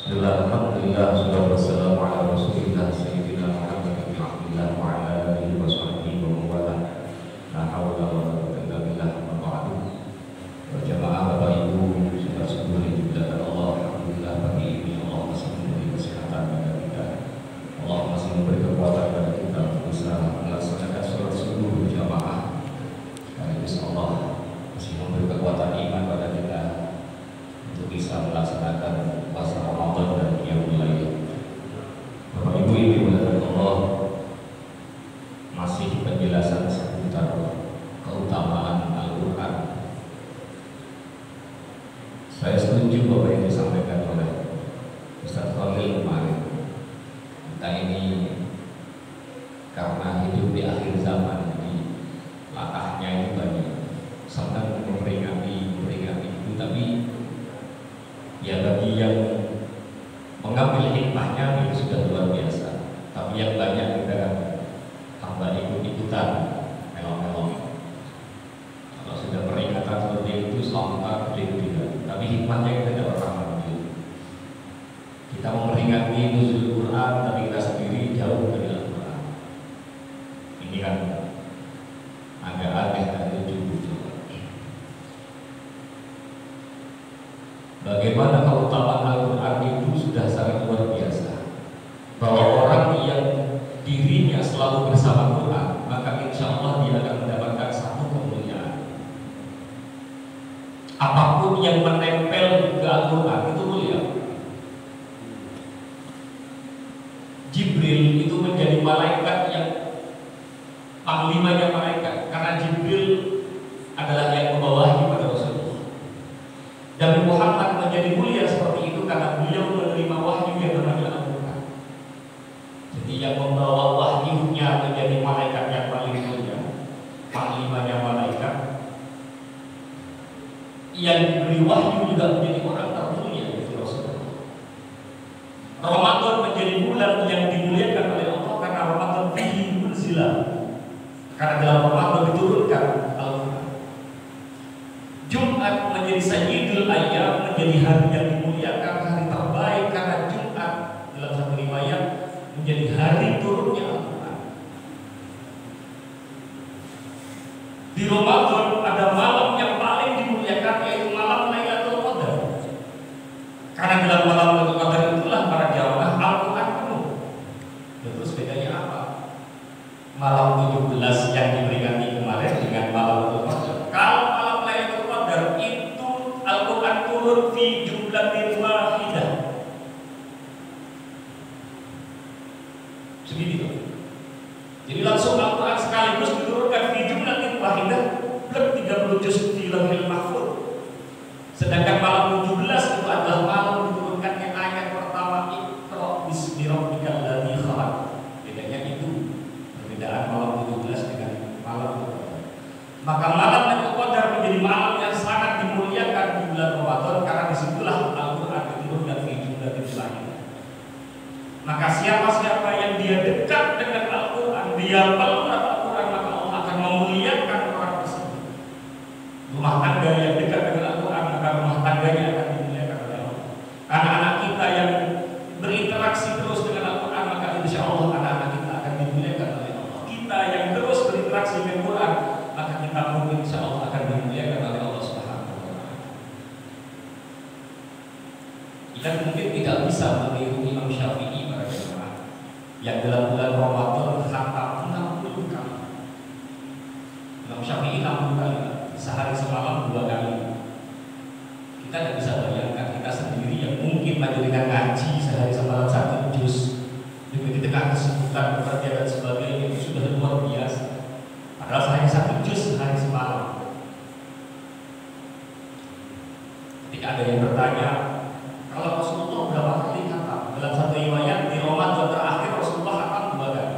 Alhamdulillah, salatu wassalamu ala Rasulillah Sayyidina Muhammad bin Abdillah wa ala alihi wa sahbihi wa mawala. La hawla wa la quwwata illa billah, amma ba'du. Berjamaah Bapak Ibu, saudara-saudara yang dimuliakan Allah, alhamdulillah pagi ini Allah masih memberi kesehatan kepada kita. Allah masih memberi kekuatan kepada kita untuk bisa melaksanakan sholat subuh berjamaah. Sekaligus Allah masih memberi kekuatan iman pada kita untuk bisa melaksanakan puasa Ramadan dan qiyamul lail. Bapak Ibu yang dimuliakan Allah, masih penjelasan seputar keutamaan Al-Quran. Saya setuju bahwa yang disampaikan oleh Ustaz Khalil kemarin. Kita ini karena hidup di akhir zaman, jadi latahnya itu banyak. Sampai memperingati itu, tapi ya bagi yang mengambil hikmahnya itu sudah luar biasa. Tapi yang banyak kita kan tambah ikut-ikutan melong-melong. Kalau sudah peringatan seperti itu selamat tidak. Tapi hikmahnya kita tidak pernah mengambil. Kita memperingati nuzul Quran, tapi kita sendiri jauh dari Al-Quran. Ini kan agak aneh dan lucu. Bagaimana keutamaan Al-Quran itu sudah sangat luar biasa. Bahwa orang yang dirinya selalu bersama Quran, maka insya Allah dia akan mendapatkan satu kemuliaan. Apapun yang menempel ke Al-Quran itu mulia. Jibril itu menjadi malaikat yang panglimanya malaikat, karena Jibril adalah yang membawahi pada Rasulullah. Dan Muhammad menjadi mulia seperti itu karena beliau menerima wahyu yang bernama Al-Quran. Jadi yang membawa wahyunya menjadi malaikat yang paling mulia, panglimanya malaikat. Yang diberi wahyu juga menjadi orang termulia, yaitu Rasulullah. Ramadan menjadi bulan yang dimuliakan oleh Allah karena Ramadan fihi unzila. Karena dalam Ramadan diturunkan Al-Quran. Jumat menjadi sayyidul ayyam, menjadi hari yang dimuliakan, hari terbaik karena Jumat dalam satu riwayat menjadi hari turunnya Al-Quran. Di Ramadan ada malam yang paling dimuliakan, yaitu malam Lailatul Qadar. Karena dalam malam Lailatul Qadar itulah para jamaah Al-Quran penuh. Terus bedanya apa? Malam 17 yang diperingati kemarin dengan malam Lailatul Qadar. Kalau malam Lailatul Qadar itu Al-Quran turun fi jumlatin wahidah. Segitu. Jadi langsung Al-Quran sekaligus diturunkan fi jumlatin wahidah plus 30 juz di Lauhil Mahfuz. Sedangkan malam 17 itu adalah malam diturunkannya ayat pertama Iqra bismi rabbikal ladzi khalaq. Bedanya itu, perbedaan malam 17 dengan malam 17. Maka malam Lailatul Qadar menjadi malam yang sangat dimuliakan di bulan Ramadan karena disitulah Al-Quran diturunkan fi jumlatin wahidah. Maka siapa-siapa yang dia dekat dengan Al-Quran, dia peluk Al-Quran, maka Allah akan memuliakan orang tersebut. Rumah tangga yang dekat dengan Al-Quran, maka rumah tangganya akan dimuliakan oleh Allah. Anak-anak kita yang berinteraksi terus dengan Al-Quran, maka insya Allah anak-anak kita akan dimuliakan oleh Allah. Kita yang terus berinteraksi dengan Al-Quran, maka kita pun insya Allah akan dimuliakan oleh Allah Subhanahu wa Ta'ala. Kita mungkin tidak bisa meniru Imam Syafi'i pada jemaah yang dalam bulan Ramadan khatam 60 kali. Imam Syafi'i 60 kali, sehari semalam 2 kali. Kita tidak bisa bayangkan kita sendiri yang mungkin dengan ngaji sehari semalam 1 juz dengan di tengah kesibukan pekerjaan dan sebagainya itu sudah luar biasa. Padahal hanya 1 juz sehari semalam. Ketika ada yang bertanya, kalau Rasulullah berapa kali khatam? Dalam satu riwayat di Ramadan terakhir Rasulullah khatam 2 kali.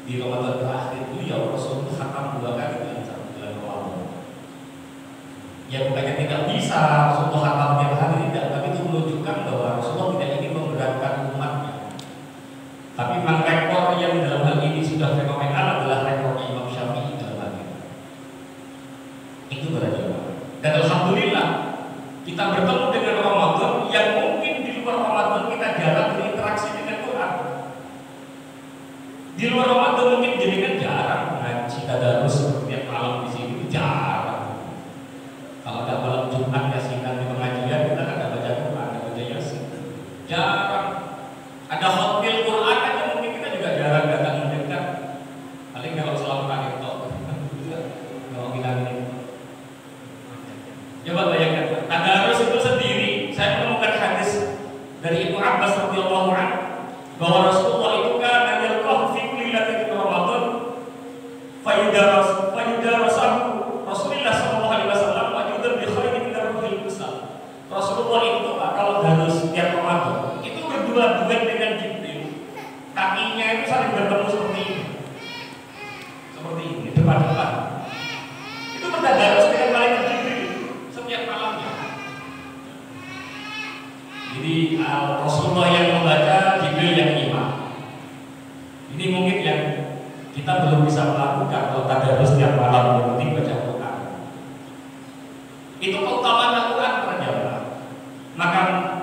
Di Ramadan terakhir beliau Rasulullah khatam 2 kali dalam satu bulan Ramadan. Ya bukannya tidak bisa Rasulullah khatam tiap hari, tidak, tapi itu menunjukkan bahwa Rasulullah tidak ingin memberatkan umatnya. Tapi memang rekor yang dalam hal ini sudah fenomenal adalah rekor Imam Syafi'i dalam hal ini. Itu berarti. Dan alhamdulillah kita bertemu dengan Di luar Ramadan mungkin jadi kan jarang ngaji tadarus setiap malam di sini, jarang. Kalau ada malam Jumat yasinan di pengajian kita kan ada baca Quran, ada baca yasin. Jarang. Ada khotbah Quran aja mungkin kita juga jarang datang mendengar. Paling kalau selalu pakai tok, kalau bilang ini. Coba bayangkan, tadarus itu sendiri. Saya menemukan hadis dari Ibnu Abbas radhiyallahu anhu bahwa Rasulullah itu kan yalqahu fi kulli lailatin Ramadan fayudarasahu Rasulullah sallallahu alaihi wasallam wa yudan bi khairin min ruhil qudus. Rasulullah itu kalau harus setiap Ramadan itu berdua duet dengan Jibril. Kakinya itu saling bertemu seperti ini, depan-depan. Itu bertadarus dengan malaikat Jibril setiap malamnya. Jadi Rasulullah yang membaca, Jibril yang imam. Ini mungkin yang kita belum bisa melakukan kalau tadarus setiap malam yang penting baca Quran. Itu keutamaan Al-Quran para jamaah. Maka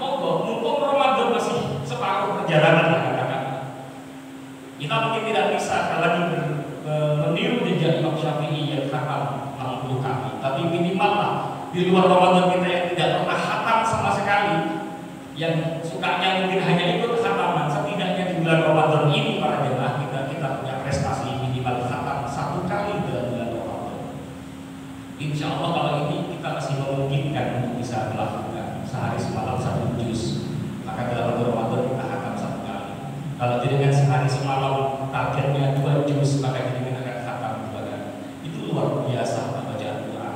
mumpung Ramadan masih separuh perjalanan katakan. Kita mungkin tidak bisa lagi meniru jejak Imam Syafi'i yang khatam 60 kali, tapi minimal lah di luar Ramadan kita yang tidak pernah khatam sama sekali, yang sukanya mungkin hanya ikut khataman, setidaknya di bulan Ramadan ini para jemaah kita punya prestasi minimal khatam 1 kali dalam bulan Ramadan. Insya Allah kalau ini kita masih memungkinkan untuk bisa melakukan sehari semalam 1 juz, maka dalam bulan Ramadan kita khatam 1 kali. Kalau dengan sehari semalam targetnya 2 juz, maka kita akan khatam 2 kali. Itu luar biasa bacaan Quran.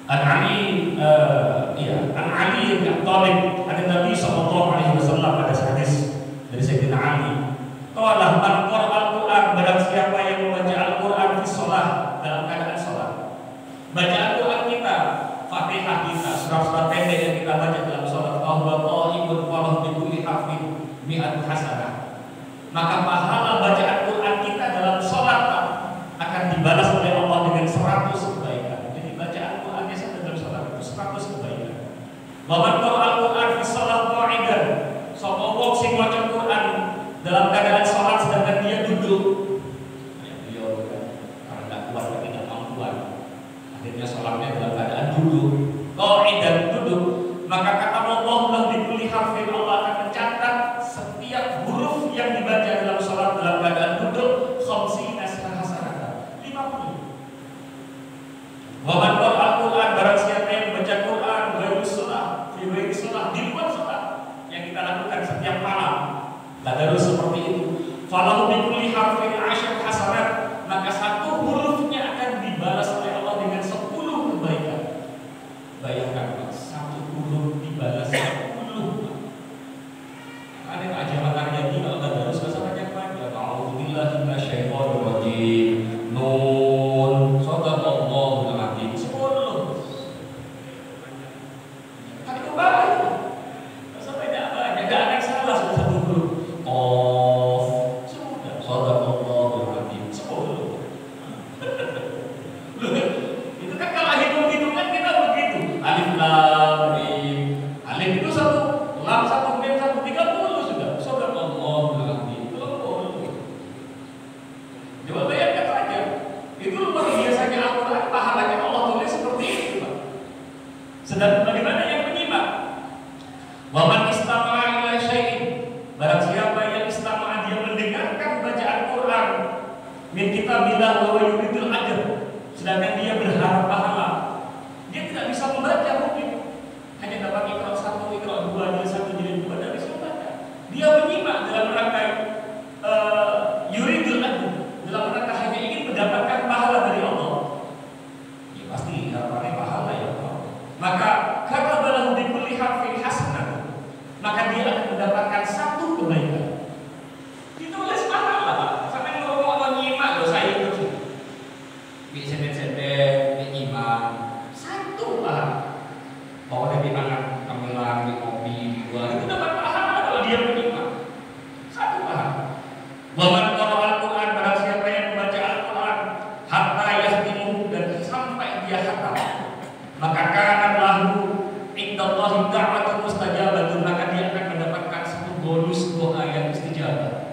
An Ali bin Thalib ada Nabi sallallahu alaihi wasallam pada hadis dari Sayyidina Ali. Qala man qara'a al-Qur'an, barang siapa yang membaca Al-Qur'an fi shalah, dalam keadaan salat. Bacaan Quran kita, Fatihah kita, surah-surah pendek yang kita baca dalam salat, bahwa qa'imun falahu bi kulli harfin mi'atu hasanah. Maka pahala bacaan Quran kita dalam salat akan dibalas oleh Allah dengan 100 kebaikan. Jadi bacaan Qurannya dalam salat itu 100 kebaikan. Wa man qara'a al-Qur'an fi shalah qa'idan, sapa wong sing maca Quran dalam keadaan salat sedangkan dia duduk. Beliau karena tidak kuat dan tidak mampuan, akhirnya salatnya dalam keadaan duduk. Qa'idan, duduk, maka kata Allah di kulli harfin, Allah akan mencatat setiap huruf yang dibaca dalam salat dalam keadaan duduk 50 hasanah, 50. Wa man qara'a al-Qur'an, barang siapa yang membaca Quran di luar salat yang kita lakukan setiap malam, tadarus seperti itu, falahu bi kulli harfin 10 hasanat, maka 1 hurufnya akan dibalas oleh Allah dengan 10 kebaikan. Bayangkan Pak, 1 huruf dibalas 10. Ada keajaiban terjadi kalau tadarus masa banyak-banyak. A'udzubillahi minasyaitonir rajim. Nun, shadaqallahul adzim. 10. Kan itu banyak. Sampai tidak banyak, enggak ada yang salah sudah 1 huruf. Qaf, sudah shadaqallahul adzim. 10. Itu kan kalau hitung-hitungan kita begitu. Alif lam mim. Alif itu 1, lam 1, mim 1, 30 sudah. Shadaqallahul adzim. 30. Coba bayangkan saja. Itu luar biasanya Al-Quran, pahalanya Allah tulis seperti itu, Pak. Sedang bagaimana yang menyimak? Wa man istama'a ila syai'in, barang siapa yang istama'a, dia mendengarkan bacaan Quran, min kitabillah wa yuridul ajr, sedangkan dia berharap pahala. Dia tidak bisa membaca mungkin, hanya dapat Iqra 1, Iqra 2, jadi 1 jadi 2, tidak bisa membaca. Dia menyimak dalam rangka yuridul ajr, dalam rangka hanya ingin mendapatkan pahala dari Allah. Ya pasti harapannya pahala ya Allah. Maka katabalahu bi kulli harfin hasanah, maka dia akan mendapatkan 1 kebaikan. Ditulis pahala. Sampai ngomong nyimak loh, saya itu sih. Seden-seden iman 1 pahala. Pokoknya di tangan kamilan, di kopi, di luar itu dapat pahala kalau dia menyimak. 1 pahala. Wa man qara'a al-Qur'an, barang siapa yang membaca Al-Qur'an hatta yahtimu, dan sampai dia khatam, maka kana lahu indallahi da'watun mustajabatun, maka dia akan mendapatkan 1 bonus egois doa yang istijabah.